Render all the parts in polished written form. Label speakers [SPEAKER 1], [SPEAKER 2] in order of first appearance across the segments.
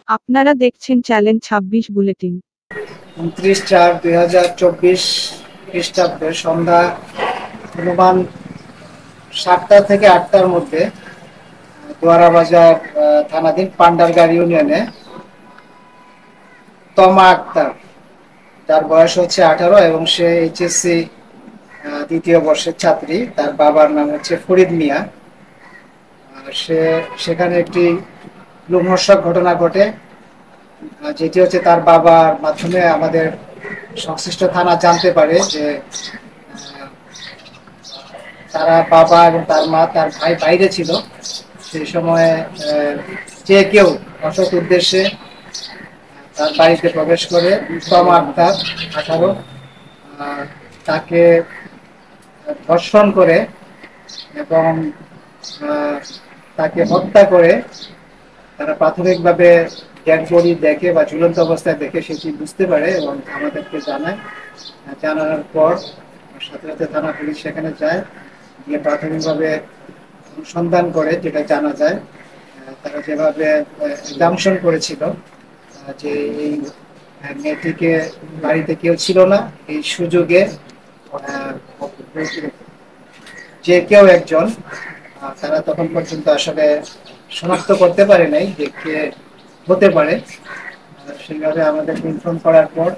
[SPEAKER 1] আপনারা দেখছেন challenge ২৬ bulletin.
[SPEAKER 2] ২৯/৪/২০২৪ খ্রিস্টাব্দে সন্ধ্যা অনুমান ৭টা থেকে ৮টার মধ্যে দোয়ারাবাজার থানাধীন পান্ডারগাড় ইউনিয়নে তমা আক্তার, যার বয়স হচ্ছে 18 এবং সে এইচএসসি দ্বিতীয় বর্ষের ছাত্রী। তার বাবার নাম হচ্ছে ফরিদ মিয়া। সে সেখানে একটি লোমহর্ষক ঘটনা ঘটে, যেটি হচ্ছে তার বাবার মাধ্যমে আমাদের সংশ্লিষ্ট থানা জানতে পারে যে তারা বাবা এবং তার মা, তার ভাই বাইরে ছিল। সেই সময় যে কেউ অসৎ উদ্দেশ্যে তার বাড়িতে প্রবেশ করে তমা আক্তার 18 তাকে ধর্ষণ করে এবং তাকে হত্যা করে। তারা প্রাথমিকভাবে ডেড বডি দেখে বা ঝুলন্ত অবস্থায় দেখে সেটি বুঝতে পারে এবং আমাদেরকে জানায়। জানানোর পর সাথে সাথে থানা পুলিশ সেখানে যায়, গিয়ে প্রাথমিকভাবে অনুসন্ধান করে। যেটা জানা যায়, তারা যেভাবে জামশন করেছিল যে এই মেয়েটিকে বাড়িতে কেউ ছিল না, এই সুযোগে যে কেউ একজন, তারা তখন পর্যন্ত আসলে শনাক্ত করতে পারে নাই যে কে হতে পারে। সেইভাবে আমাদের ইনফর্ম করার পর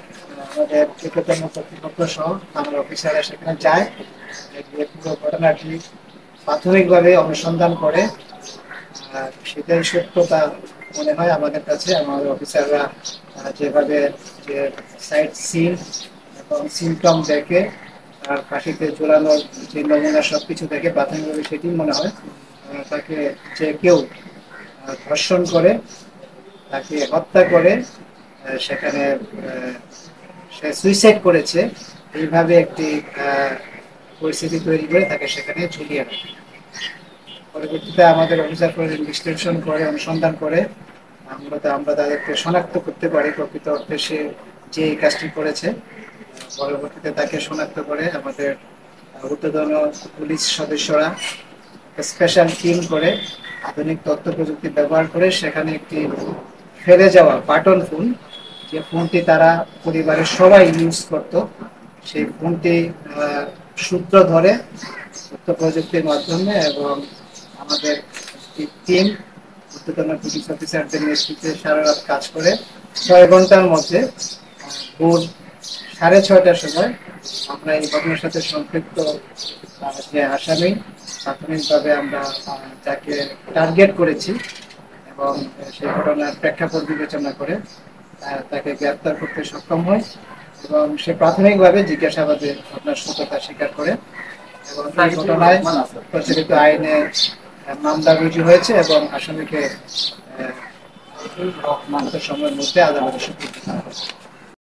[SPEAKER 2] আমাদের ঊর্ধ্বতন কর্তৃপক্ষ সহ থানার অফিসাররা সেখানে যায়, গিয়ে পুরো ঘটনাটি প্রাথমিকভাবে অনুসন্ধান করে। সেটাই সত্যতা মনে হয় আমাদের কাছে। আমাদের অফিসাররা যেভাবে যে সাইট সিন এবং সিমটম দেখে, আর ফাঁসিতে ঝোলানোর যে নমুনা সবকিছু দেখে প্রাথমিকভাবে সেটি মনে হয় তাকে যে কেউ ধর্ষণ করে, তাকে হত্যা করে সেখানে সে সুইসাইড করেছে। এইভাবে একটি পরিস্থিতি তৈরি করে তাকে সেখানে ঝুলিয়ে রাখে। পরবর্তীতে আমাদের অফিসার করে ইনভেস্টিগেশন করে, অনুসন্ধান করে আমরা তাদেরকে শনাক্ত করতে পারি প্রকৃত অর্থে সে যে এই কাজটি করেছে। পরবর্তীতে তাকে শনাক্ত করে আমাদের ঊর্ধ্বতন পুলিশ সদস্যরা স্পেশাল টিম করে আধুনিক তথ্য প্রযুক্তি ব্যবহার করে সেখানে একটি ফেলে যাওয়া বাটন ফোন, যে ফোনটি তারা পরিবারের সবাই ইউজ করত, সেই ফোনটি সূত্র ধরে তথ্য প্রযুক্তির মাধ্যমে এবং আমাদের টিম ঊর্ধ্বতন পুলিশ অফিসারদের নেতৃত্বে সারা রাত কাজ করে 6 ঘন্টার মধ্যে ভোর 6:30টার সময় আমরা এই ঘটনার সাথে সম্পৃক্ত যে আসামি প্রাথমিকভাবে আমরা যাকে টার্গেট করেছি এবং সেই ঘটনার প্রেক্ষাপট বিবেচনা করে তাকে গ্রেপ্তার করতে সক্ষম হয় এবং সে প্রাথমিকভাবে জিজ্ঞাসাবাদে ঘটনার সত্যতা স্বীকার করে এবং এই ঘটনায় প্রচলিত আইনে মামলা রুজু হয়েছে এবং আসামিকে সময়ের মধ্যে আদালতে সোপর্দ করা হয়েছে।